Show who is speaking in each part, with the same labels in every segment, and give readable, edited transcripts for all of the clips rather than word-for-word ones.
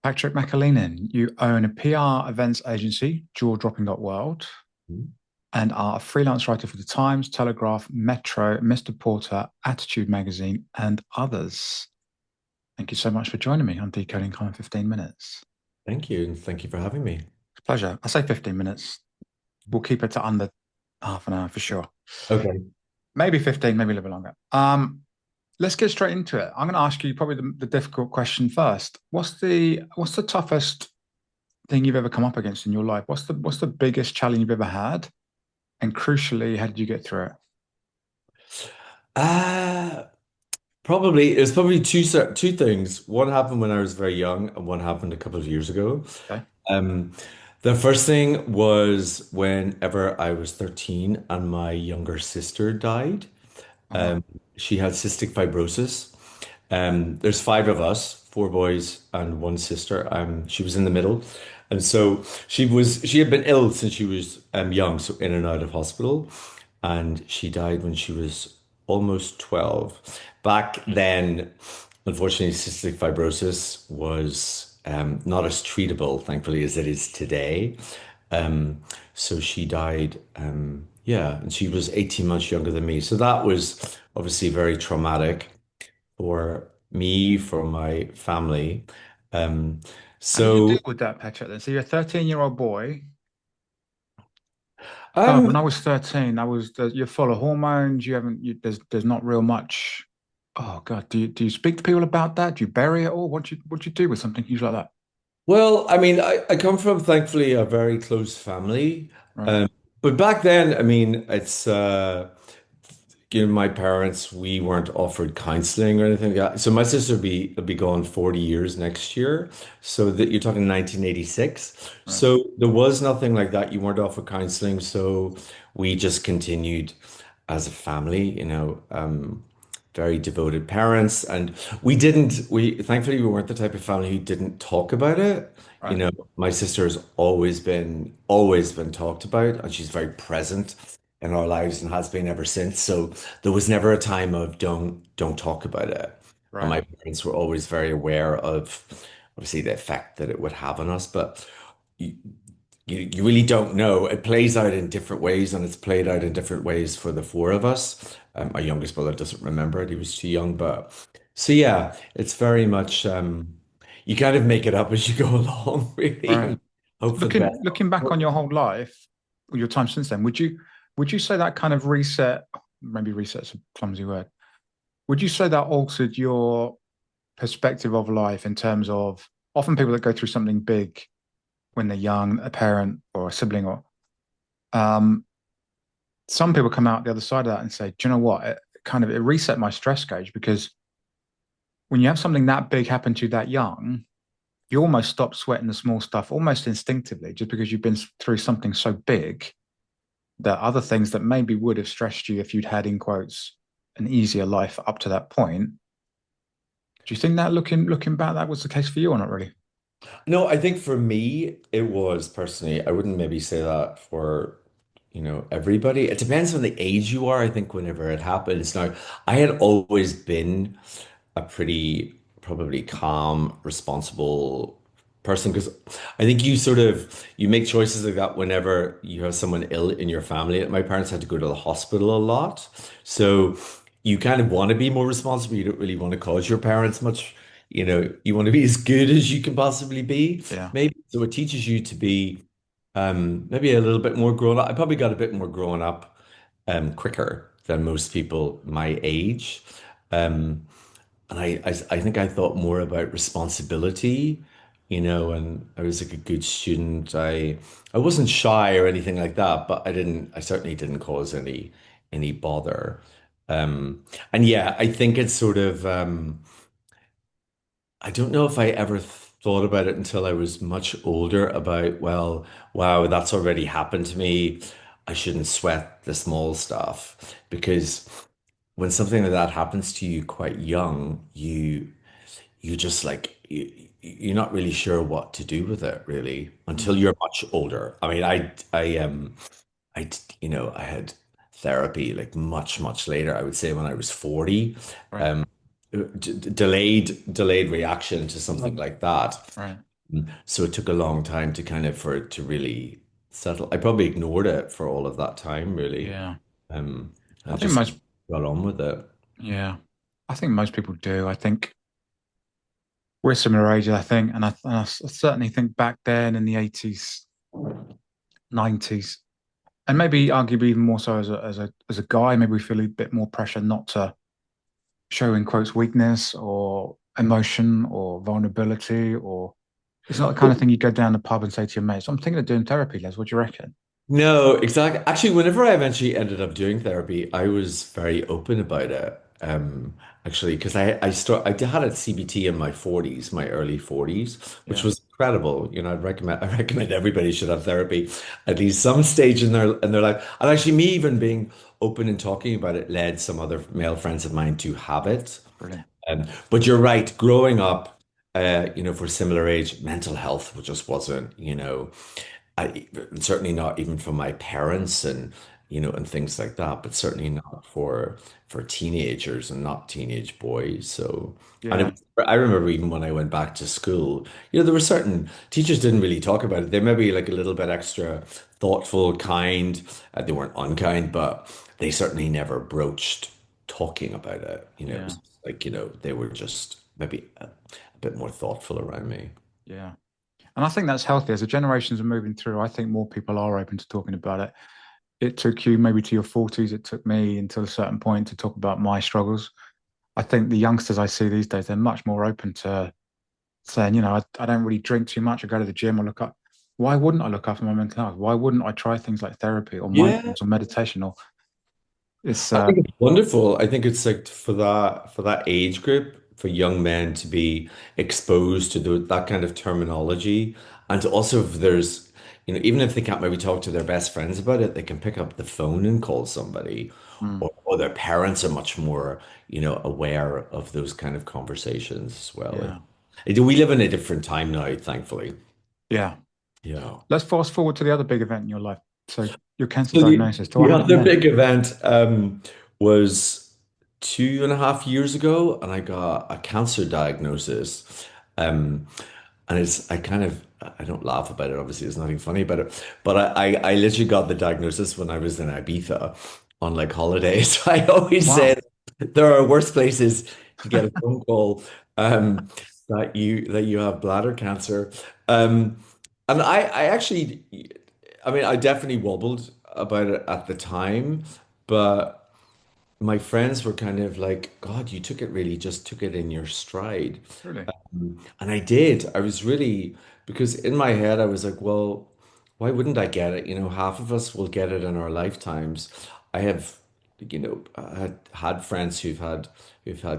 Speaker 1: Patrick McAleenan, you own a PR events agency, jaw-dropping.world,
Speaker 2: Mhm.
Speaker 1: and are a freelance writer for The Times, Telegraph, Metro, Mr. Porter, Attitude Magazine, and others. Thank you so much for joining me on Decoding Crime in 15 minutes.
Speaker 2: Thank you, and thank you for having me.
Speaker 1: It's a pleasure. I say 15 minutes. We'll keep it to under half an hour for sure.
Speaker 2: Okay.
Speaker 1: Maybe 15, maybe a little bit longer. Let's get straight into it. I'm going to ask you probably the difficult question first. What's the toughest thing you've ever come up against in your life? What's the biggest challenge you've ever had? And crucially, how did you get through it?
Speaker 2: Uh, Probably two things. One happened when I was very young, and one happened a couple of years ago.
Speaker 1: Okay.
Speaker 2: Um, the first thing was whenever I was 13 and my younger sister died.
Speaker 1: Oh, wow.
Speaker 2: She had cystic fibrosis. There's five of us, four boys and one sister. She was in the middle. And so she had been ill since she was young, so in and out of hospital. And she died when she was almost 12. Back then, unfortunately, cystic fibrosis was not as treatable, thankfully, as it is today. Um, so she died, yeah, and she was 18 months younger than me. So that was obviously very traumatic for me, for my family. Um,
Speaker 1: How did you deal
Speaker 2: so,
Speaker 1: with that, Patrick? Then, so you're a 13-year-old boy. God,
Speaker 2: um,
Speaker 1: when I was 13, you're full of hormones. There's not real much. Oh God, do you speak to people about that? Do you bury it all? What do you do with something huge like that?
Speaker 2: well, I mean, I come from thankfully a very close family.
Speaker 1: Right,
Speaker 2: Um, but back then, I mean, my parents, we weren't offered counseling or anything like that. So my sister will be gone 40 years next year. So that you're talking 1986.
Speaker 1: right,
Speaker 2: So there was nothing like that. You weren't offered counseling. So we just continued as a family, very devoted parents. And we thankfully we weren't the type of family who didn't talk about it. You
Speaker 1: right,
Speaker 2: know, my sister has always been talked about, and she's very present in our lives and has been ever since. So there was never a time of don't talk about it. And
Speaker 1: right,
Speaker 2: my parents were always very aware of obviously the effect that it would have on us, but you, you really don't know. It plays out in different ways, and it's played out in different ways for the four of us. My youngest brother doesn't remember it; he was too young. But so yeah, it's very much you kind of make it up as you go along, really,
Speaker 1: right.
Speaker 2: and hope for the best.
Speaker 1: Looking back on your whole life, or your time since then, would you say that kind of reset, maybe reset's a clumsy word, would you say that altered your perspective of life in terms of often people that go through something big when they're young, a parent or a sibling, or um, some people come out the other side of that and say, do you know what? It reset my stress gauge because when you have something that big happen to you that young, you almost stop sweating the small stuff almost instinctively just because you've been through something so big that other things that maybe would have stressed you if you'd had, in quotes, an easier life up to that point. Do you think that looking back, that was the case for you or not really?
Speaker 2: No, I think for me, it was personally. I wouldn't maybe say that for, everybody. It depends on the age you are, I think, whenever it happens. Now, I had always been a pretty probably calm, responsible person because I think you make choices like that whenever you have someone ill in your family. My parents had to go to the hospital a lot. So you kind of want to be more responsible. You don't really want to cause your parents much, you want to be as good as you can possibly be,
Speaker 1: Yeah.
Speaker 2: maybe. So it teaches you to be maybe a little bit more grown up. I probably got a bit more grown up quicker than most people my age. Um, and I think I thought more about responsibility, and I was like a good student. I wasn't shy or anything like that, but I certainly didn't cause any bother. And yeah, I think it's sort of I don't know if I ever thought about it until I was much older about, well, wow, that's already happened to me. I shouldn't sweat the small stuff because when something like that happens to you quite young, you just like you're not really sure what to do with it really until
Speaker 1: Mm,
Speaker 2: you're much older. I mean, I had therapy like much later. I would say when I was 40.
Speaker 1: right,
Speaker 2: Um, delayed reaction to something like that.
Speaker 1: right.
Speaker 2: So it took a long time to kind of for it to really settle. I probably ignored it for all of that time, really.
Speaker 1: Yeah.
Speaker 2: Um, I
Speaker 1: I think
Speaker 2: just
Speaker 1: most,
Speaker 2: got on with it.
Speaker 1: yeah, I think most people do. I think we're similar ages, I think. And I certainly think back then in the 80s, 90s, and maybe arguably even more so as a guy, maybe we feel a bit more pressure not to show in quotes weakness or emotion or vulnerability, or it's not the kind of thing you go down the pub and say to your mates, I'm thinking of doing therapy, Les. What do you reckon?
Speaker 2: No, exactly. Actually, whenever I eventually ended up doing therapy, I was very open about it. Actually, because I had a CBT in my 40s, my early 40s, which
Speaker 1: Yeah,
Speaker 2: was incredible. I recommend everybody should have therapy at least some stage in their life. And actually, me even being open and talking about it led some other male friends of mine to have it.
Speaker 1: brilliant.
Speaker 2: But you're right, growing up, for similar age, mental health just wasn't, certainly not even from my parents and things like that, but certainly not for teenagers and not teenage boys. So, and
Speaker 1: Yeah,
Speaker 2: I remember even when I went back to school, there were certain teachers didn't really talk about it. They may be like a little bit extra thoughtful, kind. They weren't unkind, but they certainly never broached talking about it. It
Speaker 1: yeah,
Speaker 2: was like, they were just maybe a bit more thoughtful around me.
Speaker 1: yeah. And I think that's healthy. As the generations are moving through, I think more people are open to talking about it. It took you maybe to your 40s. It took me until a certain point to talk about my struggles. I think the youngsters I see these days, they're much more open to saying, I don't really drink too much. I go to the gym. I look up. Why wouldn't I look after my mental health? Why wouldn't I try things like therapy or
Speaker 2: Yeah.
Speaker 1: mindfulness or meditation? Or it's
Speaker 2: I think it's wonderful. I think it's like for that age group, for young men to be exposed to that kind of terminology, and to also if there's, even if they can't maybe talk to their best friends about it, they can pick up the phone and call somebody,
Speaker 1: mm,
Speaker 2: or their parents are much more, aware of those kind of conversations as well.
Speaker 1: yeah,
Speaker 2: We live in a different time now, thankfully.
Speaker 1: yeah.
Speaker 2: Yeah.
Speaker 1: Let's fast forward to the other big event in your life. So your cancer
Speaker 2: So the,
Speaker 1: diagnosis. To what
Speaker 2: the
Speaker 1: happened
Speaker 2: other
Speaker 1: then?
Speaker 2: big event was 2.5 years ago, and I got a cancer diagnosis. Um, and I don't laugh about it, obviously, there's nothing funny about it. But I literally got the diagnosis when I was in Ibiza on like holidays. I always say
Speaker 1: Wow,
Speaker 2: there are worse places to get a phone call that you have bladder cancer. Um, and I actually. I mean, I definitely wobbled about it at the time, but my friends were kind of like, God, you just took it in your stride.
Speaker 1: really?
Speaker 2: And I did. I was really, because in my head, I was like, well, why wouldn't I get it? Half of us will get it in our lifetimes. I have, had friends who've had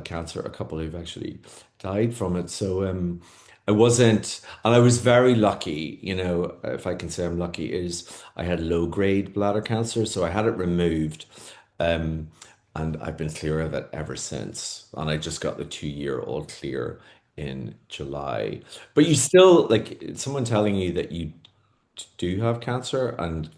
Speaker 2: cancer, a couple who've actually died from it. So, I wasn't, and I was very lucky, if I can say I'm lucky, is I had low grade bladder cancer. So I had it removed. Um, and I've been clear of it ever since. And I just got the 2 year all clear in July. But you still, like, someone telling you that you do have cancer, and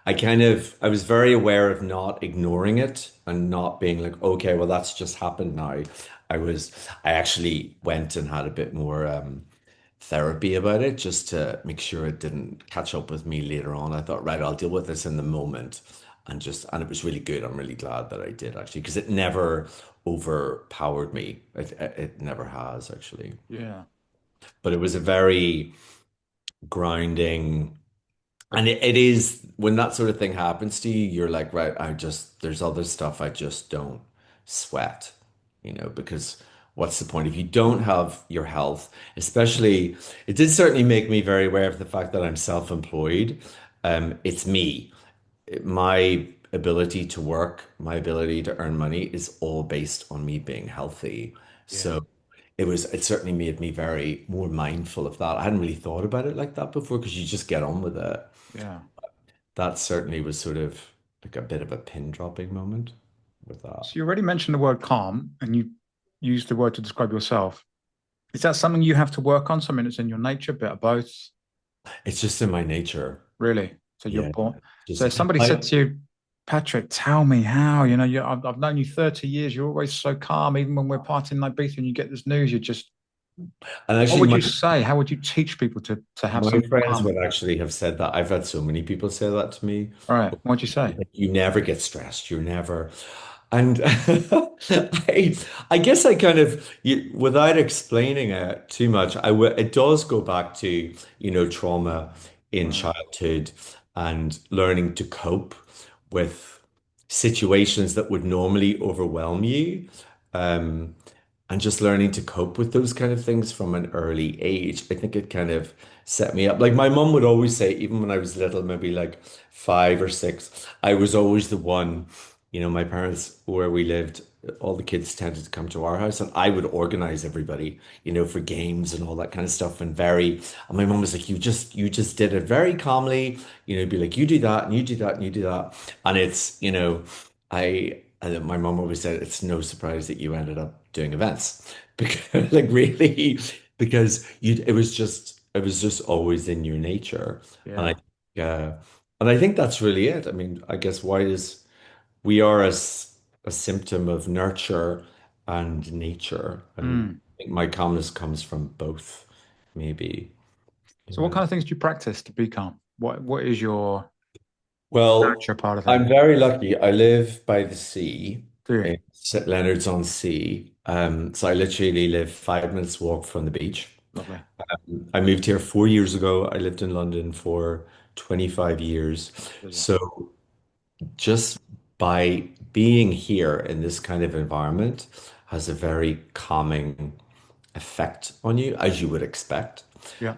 Speaker 2: I was very aware of not ignoring it and not being like, okay, well, that's just happened now. I actually went and had a bit more therapy about it just to make sure it didn't catch up with me later on. I thought, right, I'll deal with this in the moment, and it was really good. I'm really glad that I did actually, because it never overpowered me. It never has actually.
Speaker 1: Yeah,
Speaker 2: But it was a very grounding, and it is when that sort of thing happens to you, you're like, right, there's other stuff I just don't sweat, because what's the point if you don't have your health, especially, it did certainly make me very aware of the fact that I'm self-employed. It's me. My ability to work, my ability to earn money is all based on me being healthy.
Speaker 1: yeah,
Speaker 2: So it certainly made me very more mindful of that. I hadn't really thought about it like that before because you just get on with it.
Speaker 1: yeah.
Speaker 2: That certainly was sort of like a bit of a pin dropping moment with that.
Speaker 1: So you already mentioned the word calm and you used the word to describe yourself. Is that something you have to work on? Something that's in your nature, a bit of both?
Speaker 2: It's just in my nature.
Speaker 1: Really? So you're
Speaker 2: Yeah.
Speaker 1: born. So
Speaker 2: Just
Speaker 1: if somebody said
Speaker 2: I
Speaker 1: to you, Patrick, tell me how, I've known you 30 years. You're always so calm, even when we're partying like Ibiza and you get this news, you're just
Speaker 2: And
Speaker 1: What
Speaker 2: actually,
Speaker 1: would you say? How would you teach people to have
Speaker 2: my
Speaker 1: some
Speaker 2: friends
Speaker 1: calm?
Speaker 2: would actually have said that. I've had so many people say that to me.
Speaker 1: All right. What'd you say?
Speaker 2: You never get stressed. You're never. And I guess I kind of, without explaining it too much, it does go back to, trauma in
Speaker 1: Right.
Speaker 2: childhood and learning to cope with situations that would normally overwhelm you. Um, and just learning to cope with those kind of things from an early age. I think it kind of set me up. Like my mum would always say, even when I was little, maybe like 5 or 6, I was always the one, my parents, where we lived, all the kids tended to come to our house and I would organize everybody, for games and all that kind of stuff. And my mum was like, you just did it very calmly, be like, you do that and you do that and you do that. And it's, and then my mom always said it's no surprise that you ended up doing events because like really because it was just always in your nature. And
Speaker 1: Yeah.
Speaker 2: uh, I think that's really it. I mean, I guess we are a symptom of nurture and nature, and
Speaker 1: Mm.
Speaker 2: I think my calmness comes from both, maybe.
Speaker 1: So what
Speaker 2: Yeah.
Speaker 1: kind of things do you practice to be calm? What is your
Speaker 2: Well,
Speaker 1: nurture part of
Speaker 2: I'm
Speaker 1: things?
Speaker 2: very lucky. I live by the sea
Speaker 1: Do you?
Speaker 2: in St. Leonard's on Sea. So I literally live 5 minutes walk from the beach.
Speaker 1: Lovely.
Speaker 2: I moved here 4 years ago. I lived in London for 25 years.
Speaker 1: Brilliant.
Speaker 2: So just by being here in this kind of environment has a very calming effect on you, as you would expect.
Speaker 1: Yeah.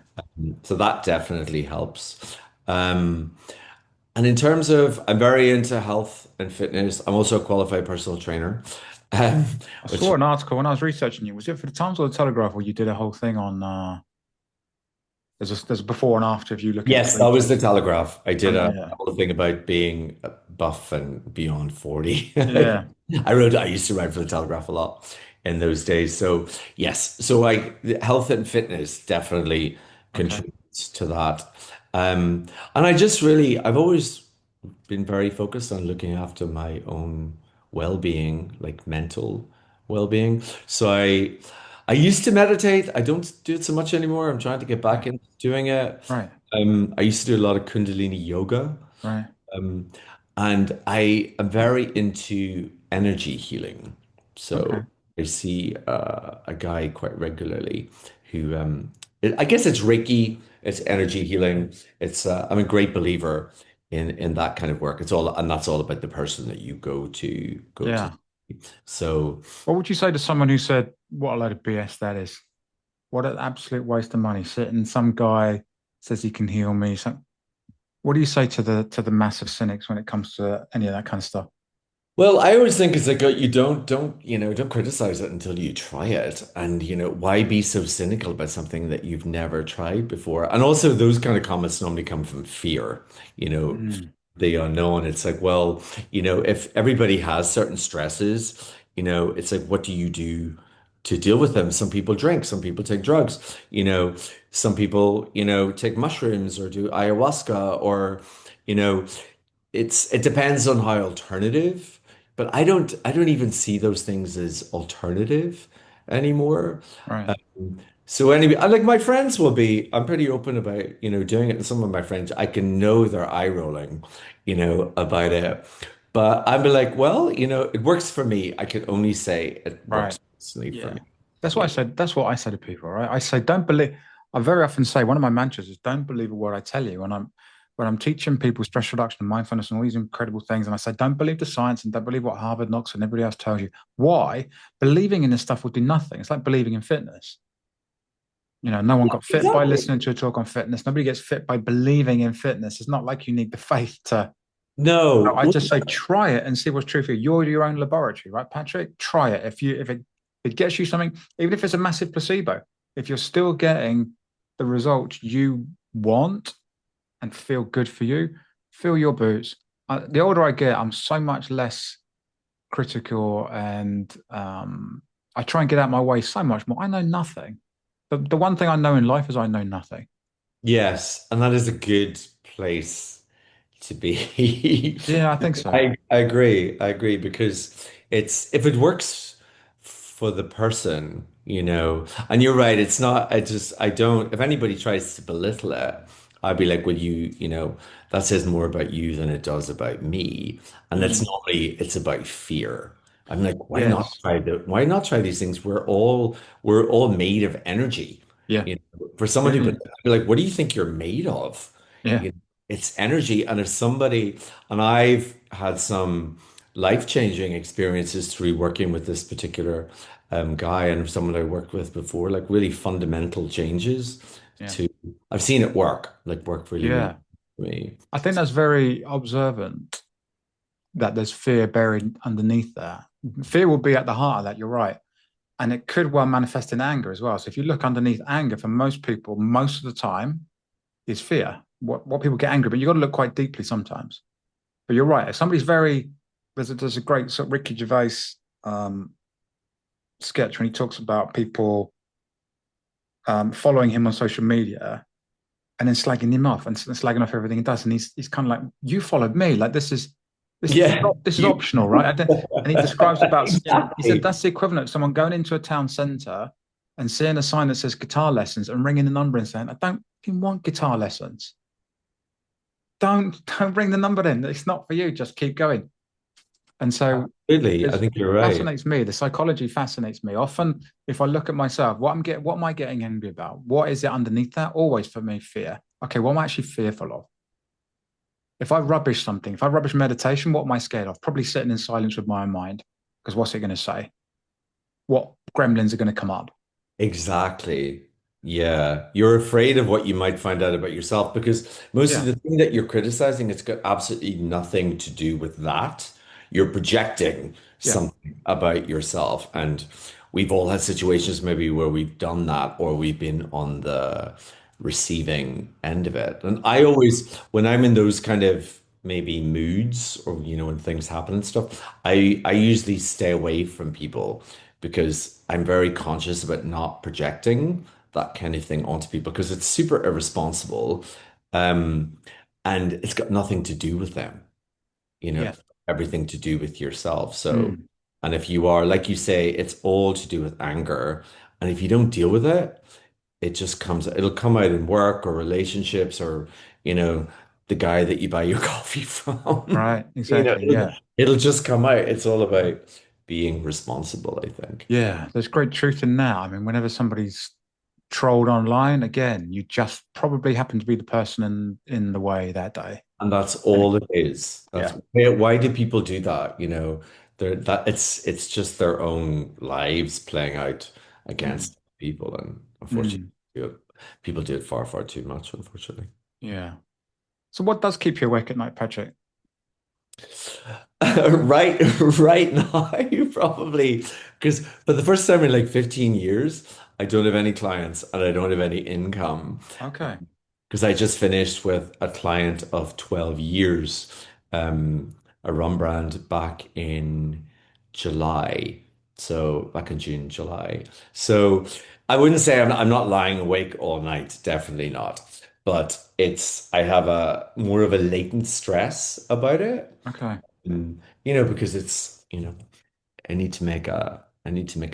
Speaker 2: So that definitely helps. Um, and in terms of, I'm very into health and fitness. I'm also a qualified personal trainer, um,
Speaker 1: I
Speaker 2: which,
Speaker 1: saw an article when I was researching you. Was it for the Times or the Telegraph where you did a whole thing on there's a before and after if you look at
Speaker 2: yes, that was the
Speaker 1: bleachers.
Speaker 2: Telegraph. I did a
Speaker 1: Yeah.
Speaker 2: whole thing about being buff and beyond 40.
Speaker 1: Yeah.
Speaker 2: I used to write for the Telegraph a lot in those days. So yes, so health and fitness definitely
Speaker 1: Okay.
Speaker 2: contributes to that. And I've always been very focused on looking after my own well-being, like mental well-being. So I used to meditate. I don't do it so much anymore. I'm trying to get back
Speaker 1: Right.
Speaker 2: into doing it.
Speaker 1: Right.
Speaker 2: I used to do a lot of Kundalini yoga.
Speaker 1: Right.
Speaker 2: Um, and I am very into energy healing. So
Speaker 1: Okay.
Speaker 2: I see a guy quite regularly who, I guess it's Reiki, it's energy healing. I'm a great believer in that kind of work. And that's all about the person that you go to.
Speaker 1: Yeah.
Speaker 2: So,
Speaker 1: What would you say to someone who said, what a load of BS that is? What an absolute waste of money. Sitting, some guy says he can heal me. So what do you say to the massive cynics when it comes to any of that kind of stuff?
Speaker 2: well, I always think it's like you don't criticize it until you try it. And why be so cynical about something that you've never tried before? And also those kind of comments normally come from fear, you know,
Speaker 1: Mm.
Speaker 2: the unknown. It's like, well, if everybody has certain stresses, it's like, what do you do to deal with them? Some people drink, some people take drugs, some people, take mushrooms or do ayahuasca or, you know, it depends on how alternative, but I don't even see those things as alternative anymore.
Speaker 1: Right.
Speaker 2: So anyway, I like my friends will be, I'm pretty open about, doing it. And some of my friends, I can know they're eye rolling, about it. But I'm like, well, it works for me. I can only say it
Speaker 1: Right.
Speaker 2: works personally for
Speaker 1: Yeah.
Speaker 2: me.
Speaker 1: That's what I
Speaker 2: Yeah.
Speaker 1: said. That's what I say to people, right? I say, don't believe. I very often say one of my mantras is don't believe a word I tell you. When I'm teaching people stress reduction and mindfulness and all these incredible things, and I say, don't believe the science and don't believe what Harvard, Knox, and everybody else tells you. Why? Believing in this stuff will do nothing. It's like believing in fitness. No one got fit by
Speaker 2: Exactly.
Speaker 1: listening to a talk on fitness. Nobody gets fit by believing in fitness. It's not like you need the faith to.
Speaker 2: No.
Speaker 1: I just say try it and see what's true for you. You're your own laboratory, right, Patrick? Try it. If it gets you something, even if it's a massive placebo, if you're still getting the results you want and feel good for you, fill your boots. The older I get, I'm so much less critical and I try and get out of my way so much more. I know nothing. The one thing I know in life is I know nothing.
Speaker 2: Yes, and that is a good place to be.
Speaker 1: Yeah, I think so.
Speaker 2: I agree. I agree because it's if it works for the person, And you're right, it's not, I don't, if anybody tries to belittle it, I'd be like, well, that says more about you than it does about me. And that's
Speaker 1: Mm.
Speaker 2: normally, it's about fear. I'm like,
Speaker 1: Yes.
Speaker 2: why not try these things? We're all made of energy.
Speaker 1: Yeah.
Speaker 2: For someone to be
Speaker 1: Mm.
Speaker 2: like, what do you think you're made of?
Speaker 1: Yeah.
Speaker 2: You know, it's energy. And if somebody, and I've had some life-changing experiences through working with this particular guy and someone I worked with before, like really fundamental changes
Speaker 1: Yeah.
Speaker 2: to, I've seen it work, like work really, really
Speaker 1: Yeah.
Speaker 2: for me.
Speaker 1: I think that's very observant that there's fear buried underneath there. Fear will be at the heart of that. You're right. And it could well manifest in anger as well. So if you look underneath anger for most people, most of the time is fear. What people get angry, but you've got to look quite deeply sometimes. But you're right. If somebody's very, there's a great sort of Ricky Gervais um, sketch when he talks about people following him on social media and then slagging him off and slagging off everything he does. And he's kind of like, you followed me. Like
Speaker 2: Yeah,
Speaker 1: this is
Speaker 2: you
Speaker 1: optional, right? And he describes about, he said
Speaker 2: exactly.
Speaker 1: that's the equivalent of someone going into a town centre and seeing a sign that says guitar lessons and ringing the number and saying, I don't even want guitar lessons. Don't ring the number in. It's not for you. Just keep going. And so
Speaker 2: Absolutely. I
Speaker 1: there's
Speaker 2: think
Speaker 1: it
Speaker 2: you're right.
Speaker 1: fascinates me. The psychology fascinates me. Often, if I look at myself, what am I getting angry about? What is it underneath that? Always for me, fear. Okay, what am I actually fearful of? If I rubbish something, if I rubbish meditation, what am I scared of? Probably sitting in silence with my own mind. Because what's it going to say? What gremlins are going to come up?
Speaker 2: Exactly. Yeah. You're afraid of what you might find out about yourself because most of
Speaker 1: Yeah,
Speaker 2: the thing that you're criticizing, it's got absolutely nothing to do with that. You're projecting
Speaker 1: yeah,
Speaker 2: something about yourself. And we've all had situations maybe where we've done that or we've been on the receiving end of it. And I always, when I'm in those kind of maybe moods or, when things happen and stuff, I usually stay away from people because I'm very conscious about not projecting that kind of thing onto people because it's super irresponsible. Um, and it's got nothing to do with them,
Speaker 1: yeah.
Speaker 2: everything to do with yourself. So,
Speaker 1: Mm,
Speaker 2: and if you are, like you say, it's all to do with anger. And if you don't deal with it, it'll come out in work or relationships or, you know, the guy that you buy your coffee from.
Speaker 1: right,
Speaker 2: You know,
Speaker 1: exactly.
Speaker 2: it'll,
Speaker 1: Yeah.
Speaker 2: it'll just come out. It's all about being responsible, I think.
Speaker 1: Yeah, there's great truth in that. I mean, whenever somebody's trolled online, again, you just probably happen to be the person in the way that day.
Speaker 2: And that's
Speaker 1: And
Speaker 2: all it is. That's
Speaker 1: yeah.
Speaker 2: why do people do that? It's just their own lives playing out
Speaker 1: Mm,
Speaker 2: against people. And unfortunately,
Speaker 1: mm,
Speaker 2: people do it far, far too much, unfortunately.
Speaker 1: yeah. So what does keep you awake at night, Patrick?
Speaker 2: Right, right now, probably because for the first time in like 15 years, I don't have any clients and I don't have any income.
Speaker 1: Okay.
Speaker 2: Because I just finished with a client of 12 years, a rum brand back in July. So back in June, July. So I wouldn't say I'm not lying awake all night, definitely not. But I have a more of a latent stress about it.
Speaker 1: Okay.
Speaker 2: Because I need to make a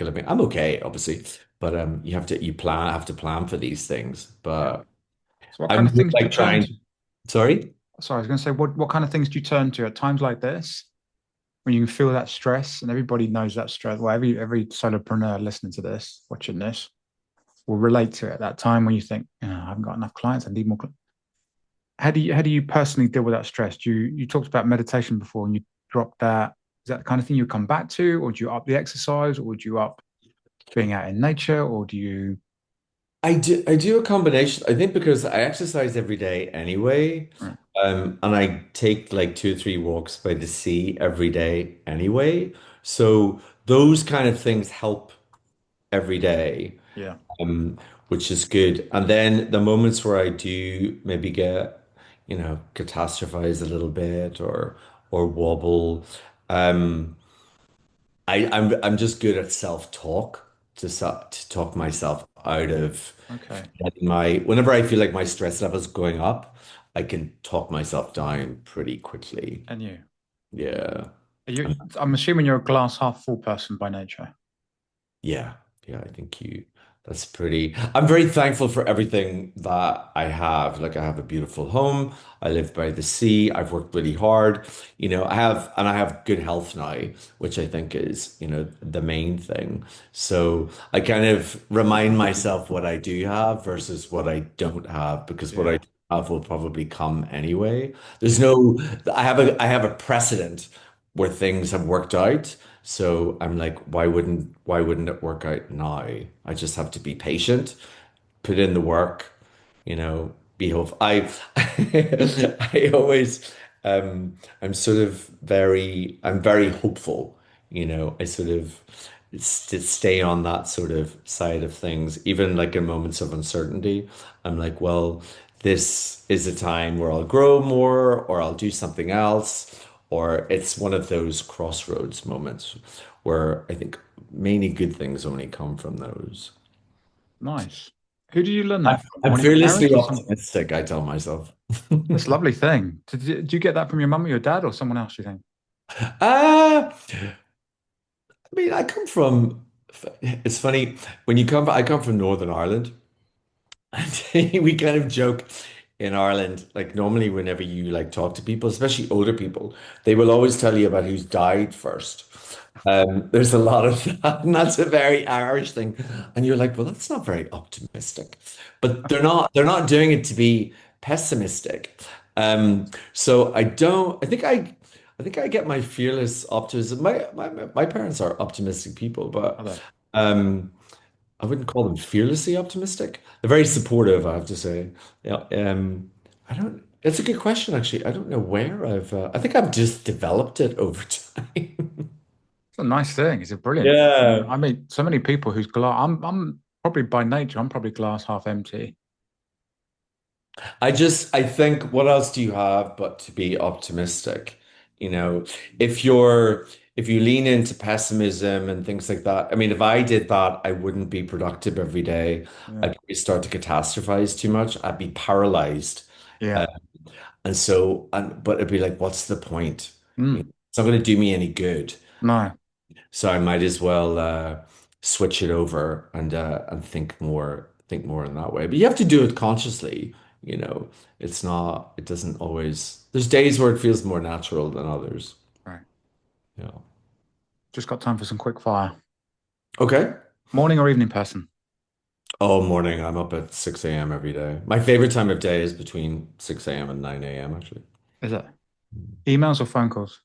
Speaker 2: living. I'm okay, obviously, but have to plan for these things.
Speaker 1: Yeah.
Speaker 2: But
Speaker 1: So what kind
Speaker 2: I'm
Speaker 1: of
Speaker 2: just
Speaker 1: things do you
Speaker 2: like
Speaker 1: turn
Speaker 2: trying.
Speaker 1: to?
Speaker 2: Sorry?
Speaker 1: Sorry, I was going to say, what kind of things do you turn to at times like this when you feel that stress and everybody knows that stress? Well, every solopreneur listening to this, watching this, will relate to it at that time when you think, I haven't got enough clients, I need more. How do you personally deal with that stress? You talked about meditation before and you dropped that. Is that the kind of thing you come back to, or do you up the exercise, or do you up being out in nature, or do you?
Speaker 2: I do a combination. I think because I exercise every day anyway,
Speaker 1: Right,
Speaker 2: and I take like 2 or 3 walks by the sea every day anyway. So those kind of things help every day,
Speaker 1: yeah.
Speaker 2: um, which is good. And then the moments where I do maybe catastrophize a little bit or wobble, um, I'm just good at self-talk to talk myself out of
Speaker 1: Okay.
Speaker 2: whenever I feel like my stress level is going up, I can talk myself down pretty quickly.
Speaker 1: And you?
Speaker 2: Yeah.
Speaker 1: Are you?
Speaker 2: And
Speaker 1: I'm assuming you're a glass half full person by nature.
Speaker 2: yeah. Yeah, I think that's pretty. I'm very thankful for everything that I have. Like I have a beautiful home. I live by the sea. I've worked really hard. I have good health now, which I think is, the main thing. So I kind of remind myself what I do have versus what I don't have, because what I
Speaker 1: Yeah.
Speaker 2: do have will probably come anyway. There's no, I have a precedent where things have worked out. So I'm like, why wouldn't it work out now? I just have to be patient, put in the work, be hopeful. I always I'm very hopeful, I sort of stay on that sort of side of things, even like in moments of uncertainty. I'm like, well, this is a time where I'll grow more or I'll do something else, or it's one of those crossroads moments where I think mainly good things only come from those.
Speaker 1: Nice. Who did you learn
Speaker 2: I'm,
Speaker 1: that from?
Speaker 2: I'm
Speaker 1: One of your
Speaker 2: fearlessly
Speaker 1: parents or some?
Speaker 2: optimistic, I tell myself.
Speaker 1: That's a lovely thing. Did you get that from your mum or your dad or someone else, you think?
Speaker 2: I mean, it's funny I come from Northern Ireland. And we kind of joke in Ireland, like normally whenever you like talk to people, especially older people, they will always tell you about who's died first. There's a lot of that, and that's a very Irish thing. And you're like, well, that's not very optimistic. But they're not doing it to be pessimistic. So I think I get my fearless optimism. My parents are optimistic people,
Speaker 1: Are
Speaker 2: but
Speaker 1: they?
Speaker 2: um I wouldn't call them fearlessly optimistic. They're very supportive, I have to say. Yeah, I don't. It's a good question, actually. I don't know where I think I've just developed it over time.
Speaker 1: It's a nice thing. It's a brilliant thing.
Speaker 2: Yeah.
Speaker 1: I meet so many people whose glass. I'm probably by nature. I'm probably glass half empty.
Speaker 2: I think, what else do you have but to be optimistic? You know, if you're, if you lean into pessimism and things like that, I mean, if I did that, I wouldn't be productive every day.
Speaker 1: Yeah.
Speaker 2: I'd probably start to catastrophize too much. I'd be paralyzed.
Speaker 1: Yeah.
Speaker 2: But it'd be like, what's the point?
Speaker 1: Mm.
Speaker 2: It's not going to do me any good.
Speaker 1: No.
Speaker 2: So I might as well switch it over and think more in that way. But you have to do it consciously. You know, it doesn't always. There's days where it feels more natural than others.
Speaker 1: Right.
Speaker 2: Yeah.
Speaker 1: Just got time for some quick fire.
Speaker 2: Okay.
Speaker 1: Morning or evening person?
Speaker 2: Oh, morning. I'm up at 6 a.m. every day. My favorite time of day is between 6 a.m. and 9 a.m. actually.
Speaker 1: Is it emails or phone calls?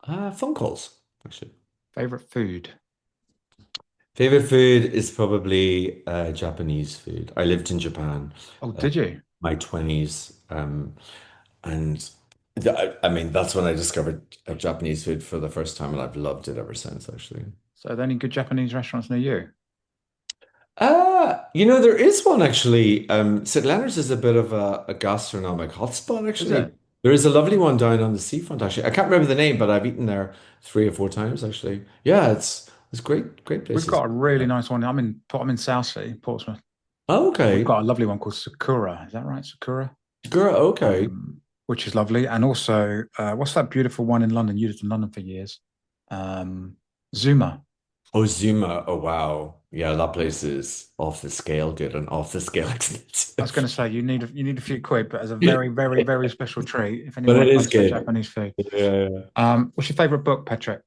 Speaker 2: Uh, phone calls, actually.
Speaker 1: Favorite food?
Speaker 2: Favorite food is probably Japanese food. I lived in Japan
Speaker 1: Oh,
Speaker 2: uh,
Speaker 1: did you?
Speaker 2: my 20s, and I mean that's when I discovered Japanese food for the first time, and I've loved it ever since, actually.
Speaker 1: So, are there any good Japanese restaurants near you?
Speaker 2: There is one actually. St. Leonard's is a bit of a gastronomic hotspot,
Speaker 1: Is
Speaker 2: actually.
Speaker 1: it?
Speaker 2: There is a lovely one down on the seafront, actually. I can't remember the name, but I've eaten there 3 or 4 times, actually. Yeah, it's great, great
Speaker 1: We've
Speaker 2: places.
Speaker 1: got a really nice one. I'm in Southsea, Portsmouth.
Speaker 2: Oh,
Speaker 1: We've
Speaker 2: okay.
Speaker 1: got a lovely one called Sakura. Is that right? Sakura?
Speaker 2: Girl, okay.
Speaker 1: Which is lovely. And also, what's that beautiful one in London? You lived in London for years. Zuma.
Speaker 2: Oh, Zuma. Oh, wow. Yeah, that place is off the scale good and off the scale
Speaker 1: I was going
Speaker 2: expensive.
Speaker 1: to say you need a few quid, but as a very, very, very special treat, if
Speaker 2: But
Speaker 1: anyone
Speaker 2: it is
Speaker 1: likes their
Speaker 2: good.
Speaker 1: Japanese food.
Speaker 2: Yeah.
Speaker 1: What's your favorite book, Patrick?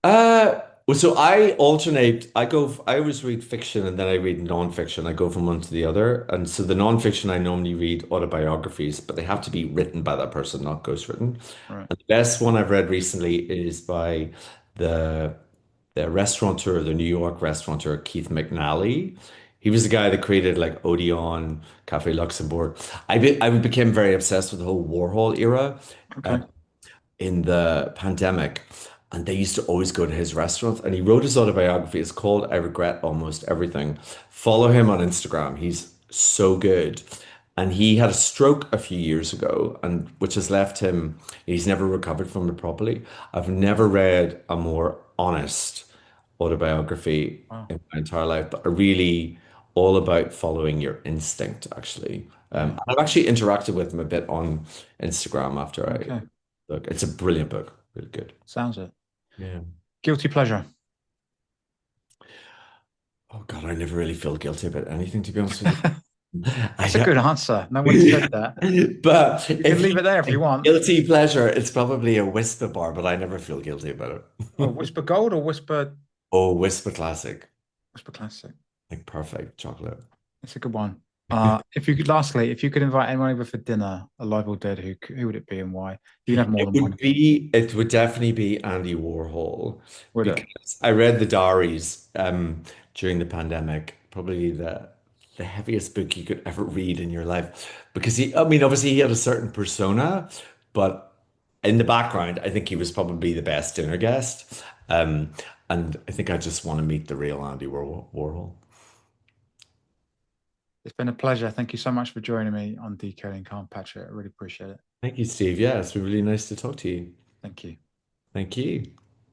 Speaker 2: Well, so I alternate. I always read fiction and then I read non-fiction. I go from one to the other. And so the non-fiction, I normally read autobiographies, but they have to be written by that person, not ghostwritten.
Speaker 1: Right.
Speaker 2: And the best one I've read recently is by the the restaurateur, the New York restaurateur, Keith McNally. He was the guy that created like Odeon, Cafe Luxembourg. I became very obsessed with the whole Warhol era
Speaker 1: Okay.
Speaker 2: in the pandemic. And they used to always go to his restaurant. And he wrote his autobiography. It's called I Regret Almost Everything. Follow him on Instagram. He's so good. And he had a stroke a few years ago, and which has left him, he's never recovered from it properly. I've never read a more honest autobiography
Speaker 1: Wow.
Speaker 2: in my entire life, but are really all about following your instinct, actually.
Speaker 1: Yeah.
Speaker 2: I've actually interacted with him a bit on Instagram after I
Speaker 1: Okay.
Speaker 2: look. It's a brilliant book, really good.
Speaker 1: Sounds it.
Speaker 2: Yeah.
Speaker 1: Guilty pleasure.
Speaker 2: Oh God, I never really feel guilty about anything, to be honest with you. I
Speaker 1: That's a good
Speaker 2: don't.
Speaker 1: answer. No one said that.
Speaker 2: But
Speaker 1: You can
Speaker 2: if
Speaker 1: leave
Speaker 2: you
Speaker 1: it there if you
Speaker 2: a
Speaker 1: want.
Speaker 2: guilty pleasure, it's probably a Whisper bar, but I never feel guilty about
Speaker 1: Oh,
Speaker 2: it.
Speaker 1: Whisper Gold or
Speaker 2: Oh, Whisper Classic,
Speaker 1: Whisper Classic.
Speaker 2: like perfect chocolate.
Speaker 1: It's a good one. If you could, lastly, if you could invite anyone over for dinner, alive or dead, who would it be and why? You can have more than one.
Speaker 2: It would definitely be Andy Warhol
Speaker 1: Would it?
Speaker 2: because I read the diaries during the pandemic, probably the heaviest book you could ever read in your life. Because I mean, obviously he had a certain persona, but in the background, I think he was probably the best dinner guest. Um, and I think I just want to meet the real Andy Warhol.
Speaker 1: It's been a pleasure. Thank you so much for joining me on Decoding Calm, Patrick. I really appreciate it.
Speaker 2: Thank you, Steve. Yeah, it's been really nice to talk to you.
Speaker 1: Thank you.
Speaker 2: Thank you.